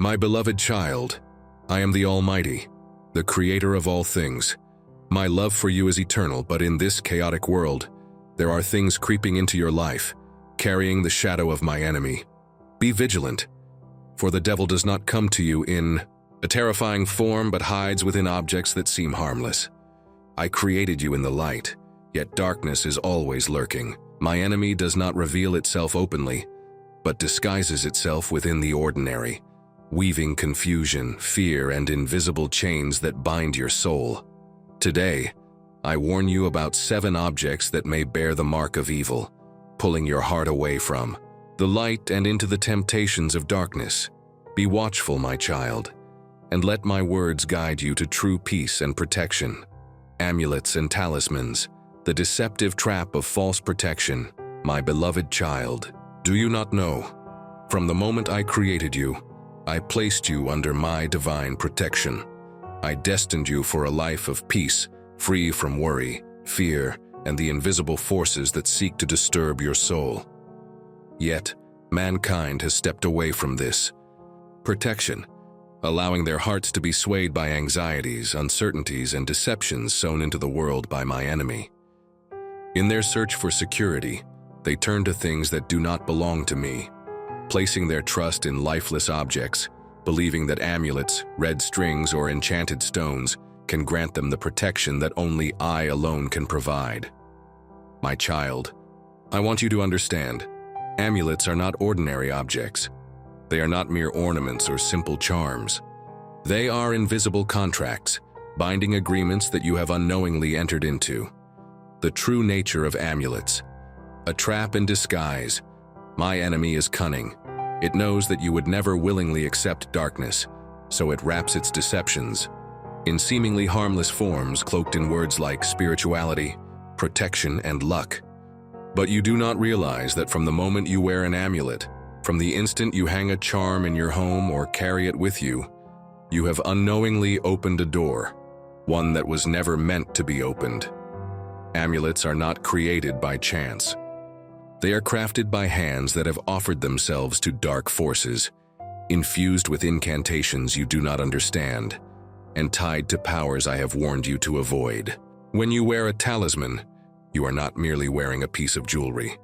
My beloved child, I am the Almighty, the Creator of all things. My love for you is eternal, but in this chaotic world, there are things creeping into your life, carrying the shadow of my enemy. Be vigilant, for the devil does not come to you in a terrifying form but hides within objects that seem harmless. I created you in the light, yet darkness is always lurking. My enemy does not reveal itself openly, but disguises itself within the ordinary, weaving confusion, fear, and invisible chains that bind your soul. Today, I warn you about 7 objects that may bear the mark of evil, pulling your heart away from the light and into the temptations of darkness. Be watchful, my child, and let my words guide you to true peace and protection. Amulets and talismans, the deceptive trap of false protection. My beloved child, do you not know? From the moment I created you, I placed you under my divine protection. I destined you for a life of peace, free from worry, fear, and the invisible forces that seek to disturb your soul. Yet, mankind has stepped away from this protection, allowing their hearts to be swayed by anxieties, uncertainties, and deceptions sown into the world by my enemy. In their search for security, they turn to things that do not belong to me, placing their trust in lifeless objects, believing that amulets, red strings, or enchanted stones can grant them the protection that only I alone can provide. My child, I want you to understand, amulets are not ordinary objects. They are not mere ornaments or simple charms. They are invisible contracts, binding agreements that you have unknowingly entered into. The true nature of amulets: a trap in disguise. My enemy is cunning. It knows that you would never willingly accept darkness, so it wraps its deceptions in seemingly harmless forms, cloaked in words like spirituality, protection, and luck. But you do not realize that from the moment you wear an amulet, from the instant you hang a charm in your home or carry it with you, you have unknowingly opened a door, one that was never meant to be opened. Amulets are not created by chance. They are crafted by hands that have offered themselves to dark forces, infused with incantations you do not understand, and tied to powers I have warned you to avoid. When you wear a talisman, you are not merely wearing a piece of jewelry.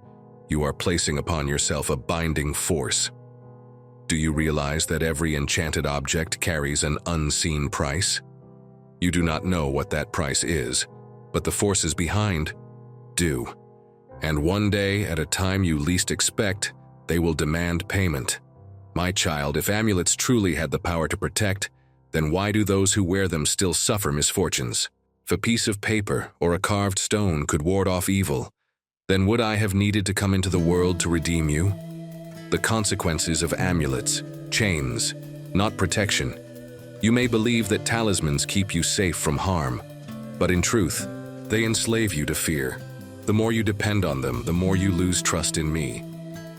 You are placing upon yourself a binding force. Do you realize that every enchanted object carries an unseen price? You do not know what that price is, but the forces behind do. And one day, at a time you least expect, they will demand payment. My child, if amulets truly had the power to protect, then why do those who wear them still suffer misfortunes? If a piece of paper or a carved stone could ward off evil, then would I have needed to come into the world to redeem you? The consequences of amulets, chains, not protection. You may believe that talismans keep you safe from harm, but in truth, they enslave you to fear. The more you depend on them, the more you lose trust in me.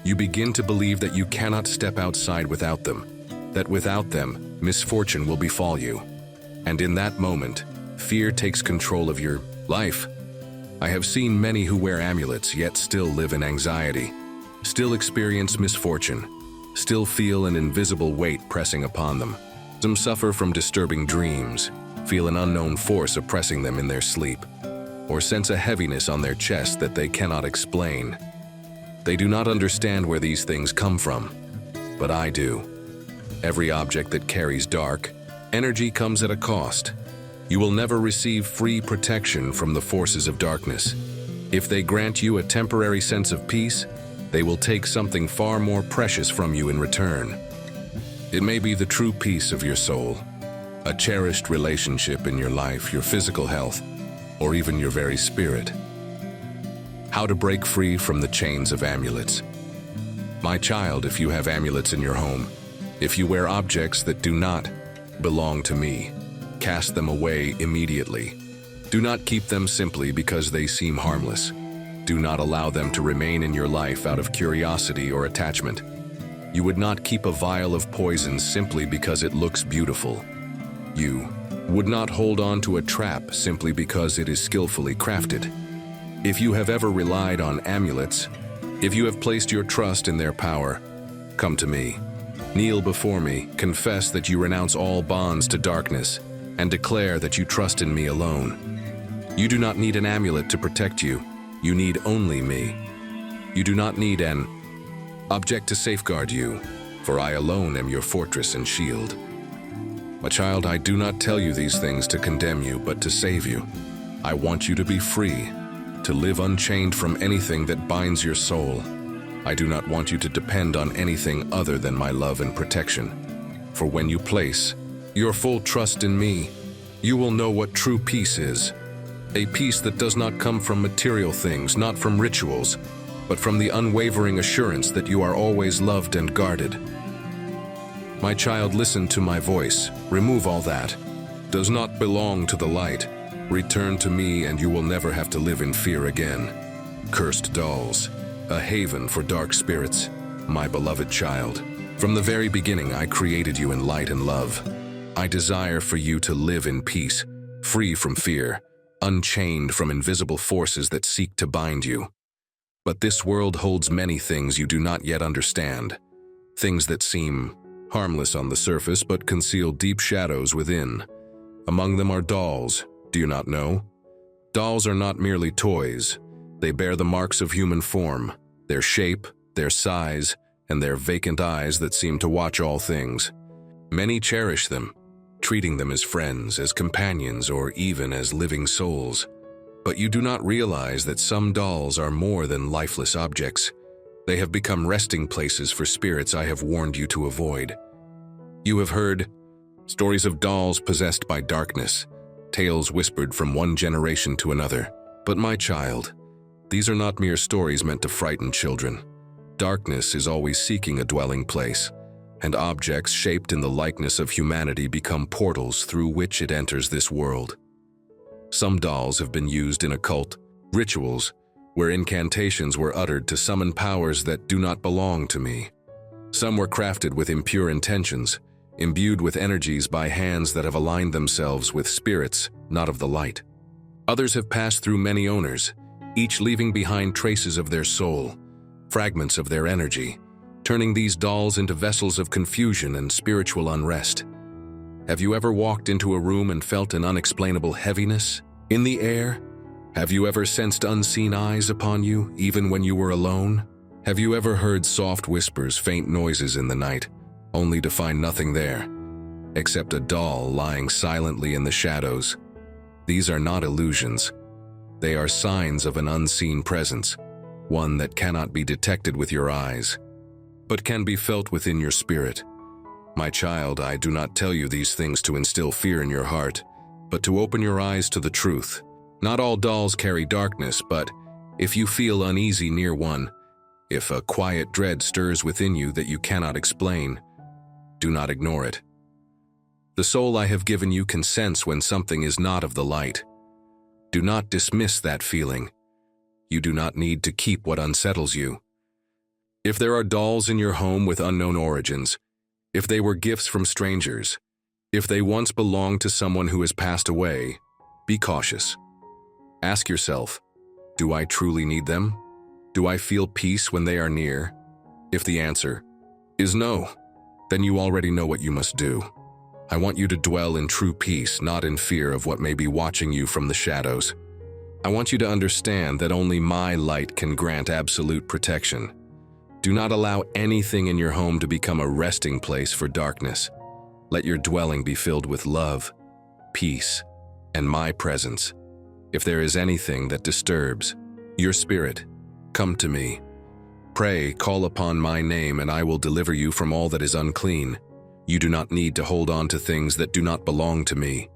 You begin to believe that you cannot step outside without them, that without them, misfortune will befall you. And in that moment, fear takes control of your life. I have seen many who wear amulets yet still live in anxiety, still experience misfortune, still feel an invisible weight pressing upon them. Some suffer from disturbing dreams, feel an unknown force oppressing them in their sleep, or sense a heaviness on their chest that they cannot explain. They do not understand where these things come from, but I do. Every object that carries dark energy comes at a cost. You will never receive free protection from the forces of darkness. If they grant you a temporary sense of peace, they will take something far more precious from you in return. It may be the true peace of your soul, a cherished relationship in your life, your physical health, or even your very spirit. How to break free from the chains of amulets. My child, if you have amulets in your home, if you wear objects that do not belong to me, cast them away immediately. Do not keep them simply because they seem harmless. Do not allow them to remain in your life out of curiosity or attachment. You would not keep a vial of poison simply because it looks beautiful. You would not hold on to a trap simply because it is skillfully crafted. If you have ever relied on amulets, if you have placed your trust in their power, come to me. Kneel before me, confess that you renounce all bonds to darkness, and declare that you trust in me alone. You do not need an amulet to protect you. You need only me. You do not need an object to safeguard you, for I alone am your fortress and shield. My child, I do not tell you these things to condemn you, but to save you. I want you to be free, to live unchained from anything that binds your soul. I do not want you to depend on anything other than my love and protection. For when you place your full trust in me, you will know what true peace is. A peace that does not come from material things, not from rituals, but from the unwavering assurance that you are always loved and guarded. My child, listen to my voice. Remove all that does not belong to the light. Return to me and you will never have to live in fear again. Cursed dolls, a haven for dark spirits, my beloved child. From the very beginning, I created you in light and love. I desire for you to live in peace, free from fear, unchained from invisible forces that seek to bind you. But this world holds many things you do not yet understand, things that seem harmless on the surface but conceal deep shadows within. Among them are dolls. Do you not know? Dolls are not merely toys. They bear the marks of human form, their shape, their size, and their vacant eyes that seem to watch all things. Many cherish them, treating them as friends, as companions, or even as living souls. But you do not realize that some dolls are more than lifeless objects. They have become resting places for spirits I have warned you to avoid. You have heard stories of dolls possessed by darkness, tales whispered from one generation to another. But my child, these are not mere stories meant to frighten children. Darkness is always seeking a dwelling place, and objects shaped in the likeness of humanity become portals through which it enters this world. Some dolls have been used in occult rituals, where incantations were uttered to summon powers that do not belong to me. Some were crafted with impure intentions, imbued with energies by hands that have aligned themselves with spirits, not of the light. Others have passed through many owners, each leaving behind traces of their soul, fragments of their energy, turning these dolls into vessels of confusion and spiritual unrest. Have you ever walked into a room and felt an unexplainable heaviness in the air? Have you ever sensed unseen eyes upon you, even when you were alone? Have you ever heard soft whispers, faint noises in the night, only to find nothing there, except a doll lying silently in the shadows? These are not illusions. They are signs of an unseen presence, one that cannot be detected with your eyes, but can be felt within your spirit. My child, I do not tell you these things to instill fear in your heart, but to open your eyes to the truth. Not all dolls carry darkness, but if you feel uneasy near one, if a quiet dread stirs within you that you cannot explain, do not ignore it. The soul I have given you can sense when something is not of the light. Do not dismiss that feeling. You do not need to keep what unsettles you. If there are dolls in your home with unknown origins, if they were gifts from strangers, if they once belonged to someone who has passed away, be cautious. Ask yourself, do I truly need them? Do I feel peace when they are near? If the answer is no, then you already know what you must do. I want you to dwell in true peace, not in fear of what may be watching you from the shadows. I want you to understand that only my light can grant absolute protection. Do not allow anything in your home to become a resting place for darkness. Let your dwelling be filled with love, peace, and my presence. If there is anything that disturbs your spirit, come to me. Pray, call upon my name, and I will deliver you from all that is unclean. You do not need to hold on to things that do not belong to me.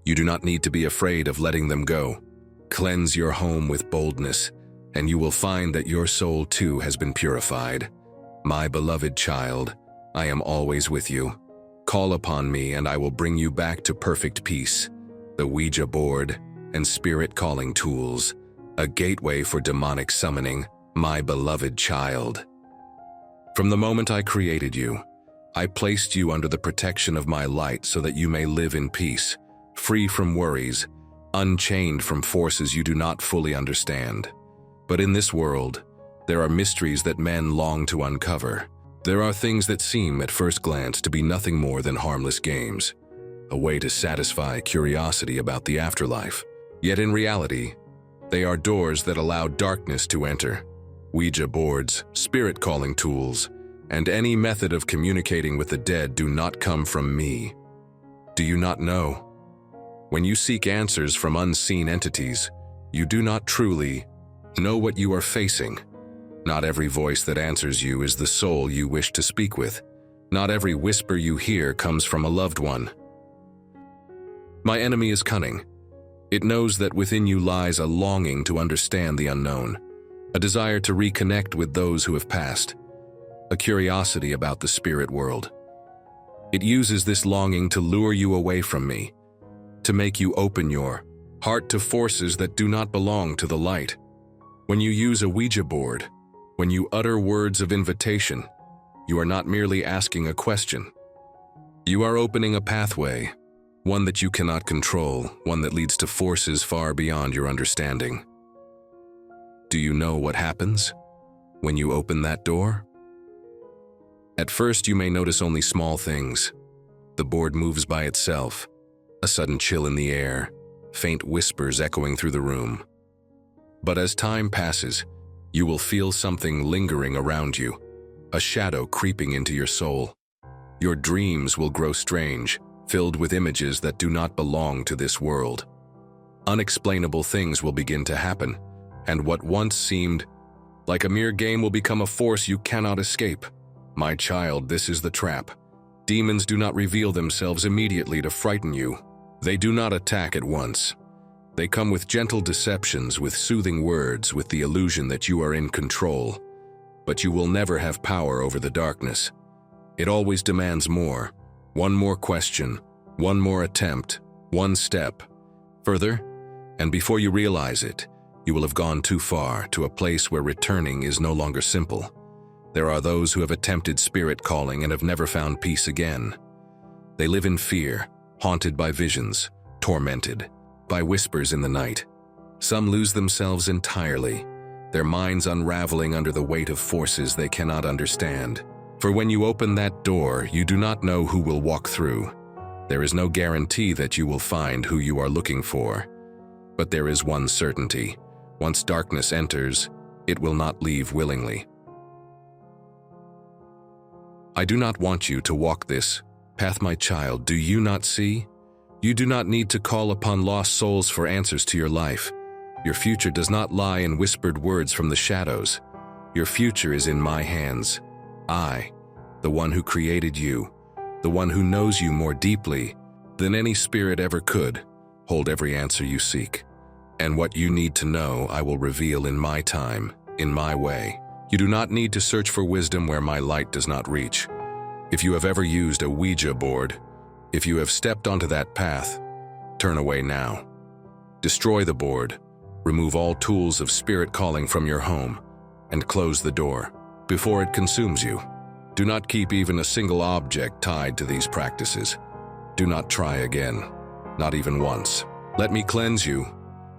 You do not need to be afraid of letting them go. Cleanse your home with boldness, and you will find that your soul too has been purified. My beloved child, I am always with you. Call upon me, and I will bring you back to perfect peace. The Ouija board and spirit calling tools, a gateway for demonic summoning, my beloved child. From the moment I created you, I placed you under the protection of my light so that you may live in peace, free from worries, unchained from forces you do not fully understand. But in this world, there are mysteries that men long to uncover. There are things that seem at first glance to be nothing more than harmless games, a way to satisfy curiosity about the afterlife. Yet in reality, they are doors that allow darkness to enter. Ouija boards, spirit-calling tools, and any method of communicating with the dead do not come from me. Do you not know? When you seek answers from unseen entities, you do not truly know what you are facing. Not every voice that answers you is the soul you wish to speak with. Not every whisper you hear comes from a loved one. My enemy is cunning. It knows that within you lies a longing to understand the unknown, a desire to reconnect with those who have passed, a curiosity about the spirit world. It uses this longing to lure you away from me, to make you open your heart to forces that do not belong to the light. When you use a Ouija board, when you utter words of invitation, you are not merely asking a question. You are opening a pathway, one that you cannot control, one that leads to forces far beyond your understanding. Do you know what happens when you open that door? At first, you may notice only small things. The board moves by itself, a sudden chill in the air, faint whispers echoing through the room. But as time passes, you will feel something lingering around you, a shadow creeping into your soul. Your dreams will grow strange, filled with images that do not belong to this world. Unexplainable things will begin to happen, and what once seemed like a mere game will become a force you cannot escape. My child, this is the trap. Demons do not reveal themselves immediately to frighten you. They do not attack at once. They come with gentle deceptions, with soothing words, with the illusion that you are in control. But you will never have power over the darkness. It always demands more. One more question, one more attempt, one step further, and before you realize it, you will have gone too far to a place where returning is no longer simple. There are those who have attempted spirit calling and have never found peace again. They live in fear, haunted by visions, tormented by whispers in the night. Some lose themselves entirely, their minds unraveling under the weight of forces they cannot understand. For when you open that door, you do not know who will walk through. There is no guarantee that you will find who you are looking for. But there is one certainty. Once darkness enters, it will not leave willingly. I do not want you to walk this path, my child. Do you not see? You do not need to call upon lost souls for answers to your life. Your future does not lie in whispered words from the shadows. Your future is in my hands. I, the one who created you, the one who knows you more deeply than any spirit ever could, hold every answer you seek. And what you need to know, I will reveal in my time, in my way. You do not need to search for wisdom where my light does not reach. If you have ever used a Ouija board, if you have stepped onto that path, turn away now. Destroy the board, remove all tools of spirit calling from your home, and close the door before it consumes you. Do not keep even a single object tied to these practices. Do not try again, not even once. Let me cleanse you.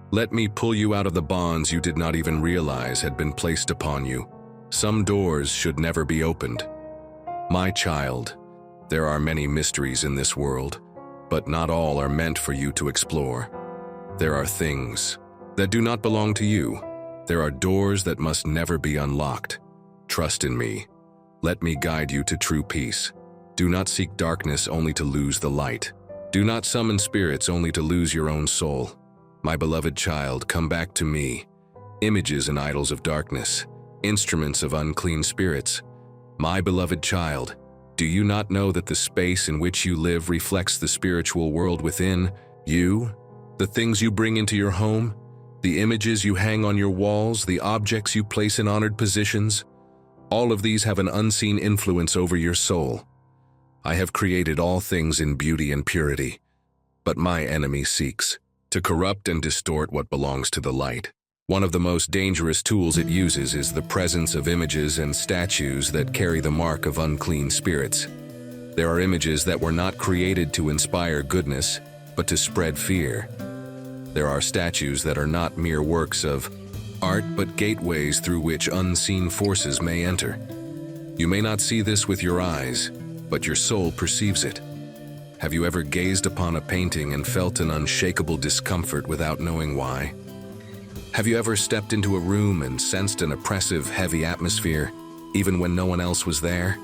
Let me pull you out of the bonds you did not even realize had been placed upon you. Some doors should never be opened. My child, there are many mysteries in this world, but not all are meant for you to explore. There are things that do not belong to you. There are doors that must never be unlocked. Trust in me. Let me guide you to true peace. Do not seek darkness only to lose the light. Do not summon spirits only to lose your own soul. My beloved child, come back to me. Images and idols of darkness, instruments of unclean spirits. My beloved child, do you not know that the space in which you live reflects the spiritual world within you? The things you bring into your home, the images you hang on your walls, the objects you place in honored positions, all of these have an unseen influence over your soul. I have created all things in beauty and purity, but my enemy seeks to corrupt and distort what belongs to the light. One of the most dangerous tools it uses is the presence of images and statues that carry the mark of unclean spirits. There are images that were not created to inspire goodness, but to spread fear. There are statues that are not mere works of art, but gateways through which unseen forces may enter. You may not see this with your eyes, but your soul perceives it. Have you ever gazed upon a painting and felt an unshakable discomfort without knowing why? Have you ever stepped into a room and sensed an oppressive, heavy atmosphere, even when no one else was there?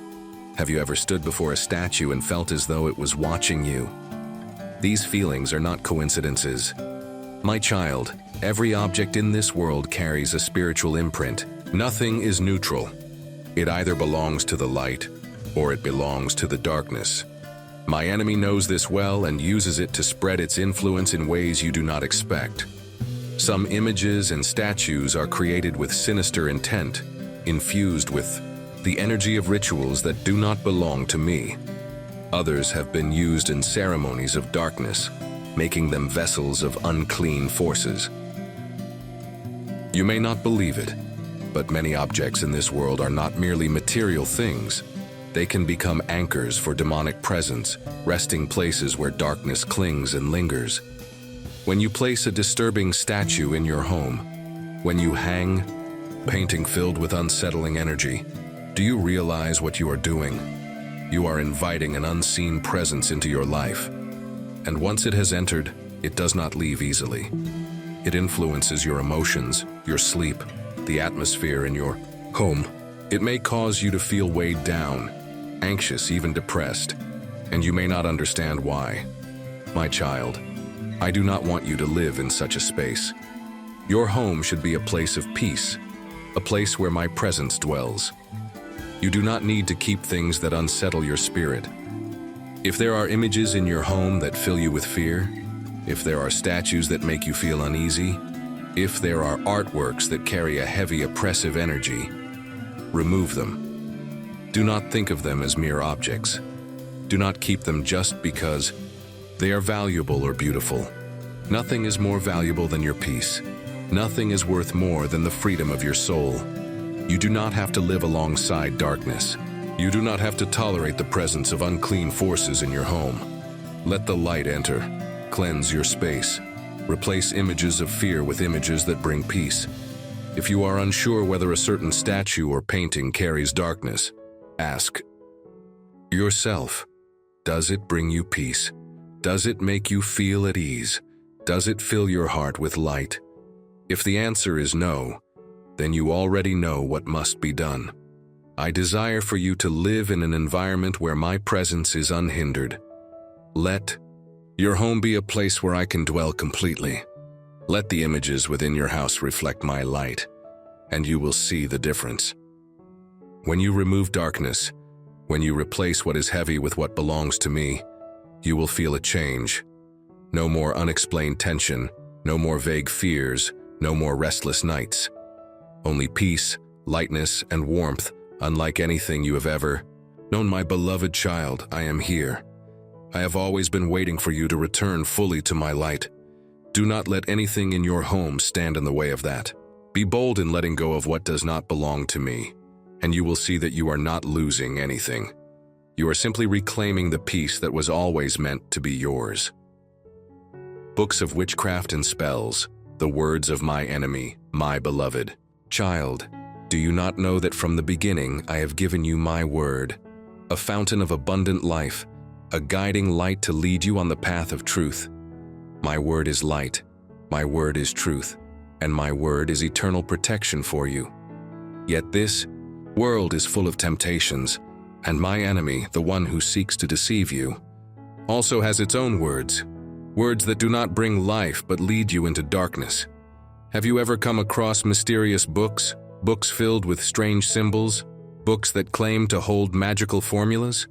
Have you ever stood before a statue and felt as though it was watching you? These feelings are not coincidences. My child, every object in this world carries a spiritual imprint. Nothing is neutral. It either belongs to the light, or it belongs to the darkness. My enemy knows this well and uses it to spread its influence in ways you do not expect. Some images and statues are created with sinister intent, infused with the energy of rituals that do not belong to me. Others have been used in ceremonies of darkness, making them vessels of unclean forces. You may not believe it, but many objects in this world are not merely material things. They can become anchors for demonic presence, resting places where darkness clings and lingers. When you place a disturbing statue in your home, when you hang painting filled with unsettling energy, do you realize what you are doing? You are inviting an unseen presence into your life. And once it has entered, it does not leave easily. It influences your emotions, your sleep, the atmosphere in your home. It may cause you to feel weighed down, anxious, even depressed, and you may not understand why. My child, I do not want you to live in such a space. Your home should be a place of peace, a place where my presence dwells. You do not need to keep things that unsettle your spirit. If there are images in your home that fill you with fear, if there are statues that make you feel uneasy, if there are artworks that carry a heavy, oppressive energy, remove them. Do not think of them as mere objects. Do not keep them just because they are valuable or beautiful. Nothing is more valuable than your peace. Nothing is worth more than the freedom of your soul. You do not have to live alongside darkness. You do not have to tolerate the presence of unclean forces in your home. Let the light enter. Cleanse your space. Replace images of fear with images that bring peace. If you are unsure whether a certain statue or painting carries darkness, ask yourself, does it bring you peace? Does it make you feel at ease? Does it fill your heart with light? If the answer is no, then you already know what must be done. I desire for you to live in an environment where my presence is unhindered. Let your home be a place where I can dwell completely. Let the images within your house reflect my light, and you will see the difference. When you remove darkness, when you replace what is heavy with what belongs to me, you will feel a change. No more unexplained tension, no more vague fears, no more restless nights. Only peace, lightness, and warmth, unlike anything you have ever known. My beloved child, I am here. I have always been waiting for you to return fully to my light. Do not let anything in your home stand in the way of that. Be bold in letting go of what does not belong to me, and you will see that you are not losing anything. You are simply reclaiming the peace that was always meant to be yours. Books of witchcraft and spells, the words of my enemy, my beloved child. Do you not know that from the beginning I have given you my word, a fountain of abundant life, a guiding light to lead you on the path of truth? My word is light, my word is truth, and my word is eternal protection for you. Yet this world is full of temptations, and my enemy, the one who seeks to deceive you, also has its own words, words that do not bring life but lead you into darkness. Have you ever come across mysterious books, books filled with strange symbols, books that claim to hold magical formulas?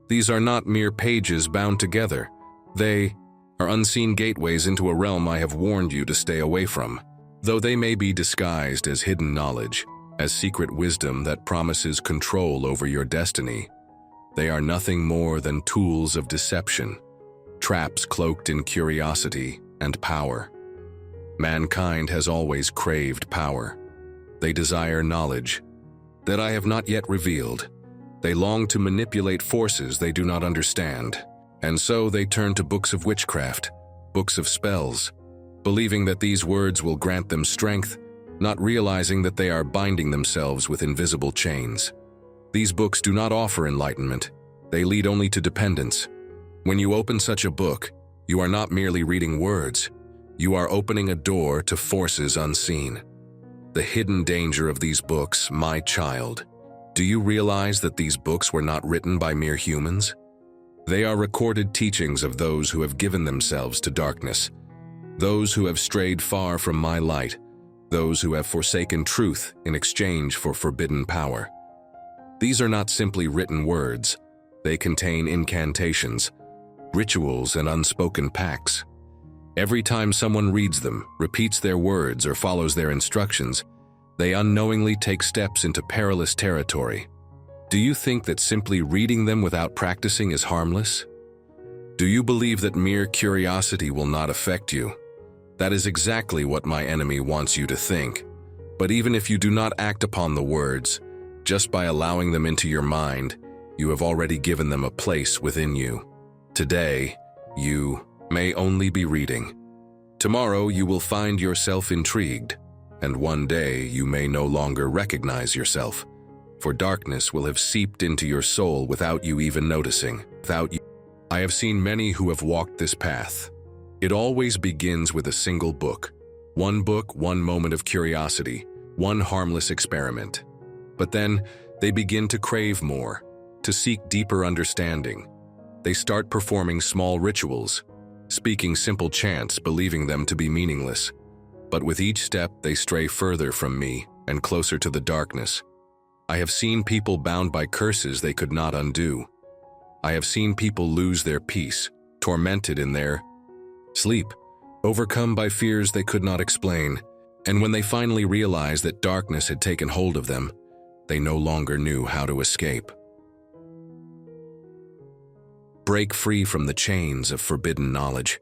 These are not mere pages bound together. They are unseen gateways into a realm I have warned you to stay away from. Though they may be disguised as hidden knowledge, as secret wisdom that promises control over your destiny, they are nothing more than tools of deception, traps cloaked in curiosity and power. Mankind has always craved power. They desire knowledge that I have not yet revealed. They long to manipulate forces they do not understand, and so they turn to books of witchcraft, books of spells, believing that these words will grant them strength, not realizing that they are binding themselves with invisible chains. These books do not offer enlightenment. They lead only to dependence. When you open such a book, you are not merely reading words. You are opening a door to forces unseen. The hidden danger of these books, my child. Do you realize that these books were not written by mere humans? They are recorded teachings of those who have given themselves to darkness, those who have strayed far from my light, those who have forsaken truth in exchange for forbidden power. These are not simply written words. They contain incantations, rituals, and unspoken pacts. Every time someone reads them, repeats their words, or follows their instructions, they unknowingly take steps into perilous territory. Do you think that simply reading them without practicing is harmless? Do you believe that mere curiosity will not affect you? That is exactly what my enemy wants you to think. But even if you do not act upon the words, just by allowing them into your mind, you have already given them a place within you. Today, you may only be reading. Tomorrow you will find yourself intrigued, and one day you may no longer recognize yourself, for darkness will have seeped into your soul without you even noticing. I have seen many who have walked this path. It always begins with a single book. One book, one moment of curiosity, one harmless experiment. But then they begin to crave more, to seek deeper understanding. They start performing small rituals, speaking simple chants, believing them to be meaningless. But with each step, they stray further from me and closer to the darkness. I have seen people bound by curses they could not undo. I have seen people lose their peace, tormented in their sleep, overcome by fears they could not explain. And when they finally realized that darkness had taken hold of them, they no longer knew how to escape. Break free from the chains of forbidden knowledge.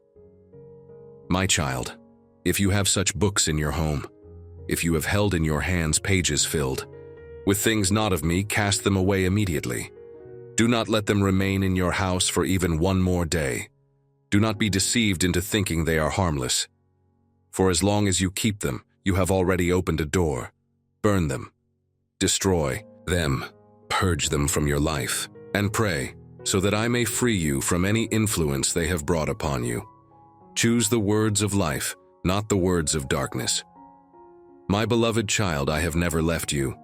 My child, if you have such books in your home, if you have held in your hands pages filled with things not of me, cast them away immediately. Do not let them remain in your house for even one more day. Do not be deceived into thinking they are harmless. For as long as you keep them, you have already opened a door. Burn them. Destroy them. Purge them from your life. And pray, so that I may free you from any influence they have brought upon you. Choose the words of life, not the words of darkness. My beloved child, I have never left you,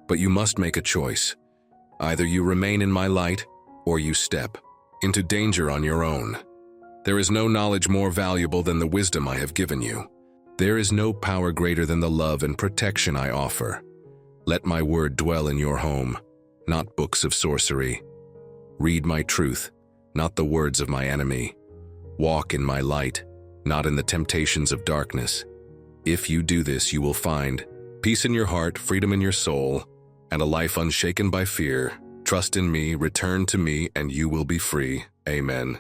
but you must make a choice. Either you remain in my light, or you step into danger on your own. There is no knowledge more valuable than the wisdom I have given you. There is no power greater than the love and protection I offer. Let my word dwell in your home, not books of sorcery. Read my truth, not the words of my enemy. Walk in my light, not in the temptations of darkness. If you do this, you will find peace in your heart, freedom in your soul, and a life unshaken by fear. Trust in me, return to me, and you will be free. Amen.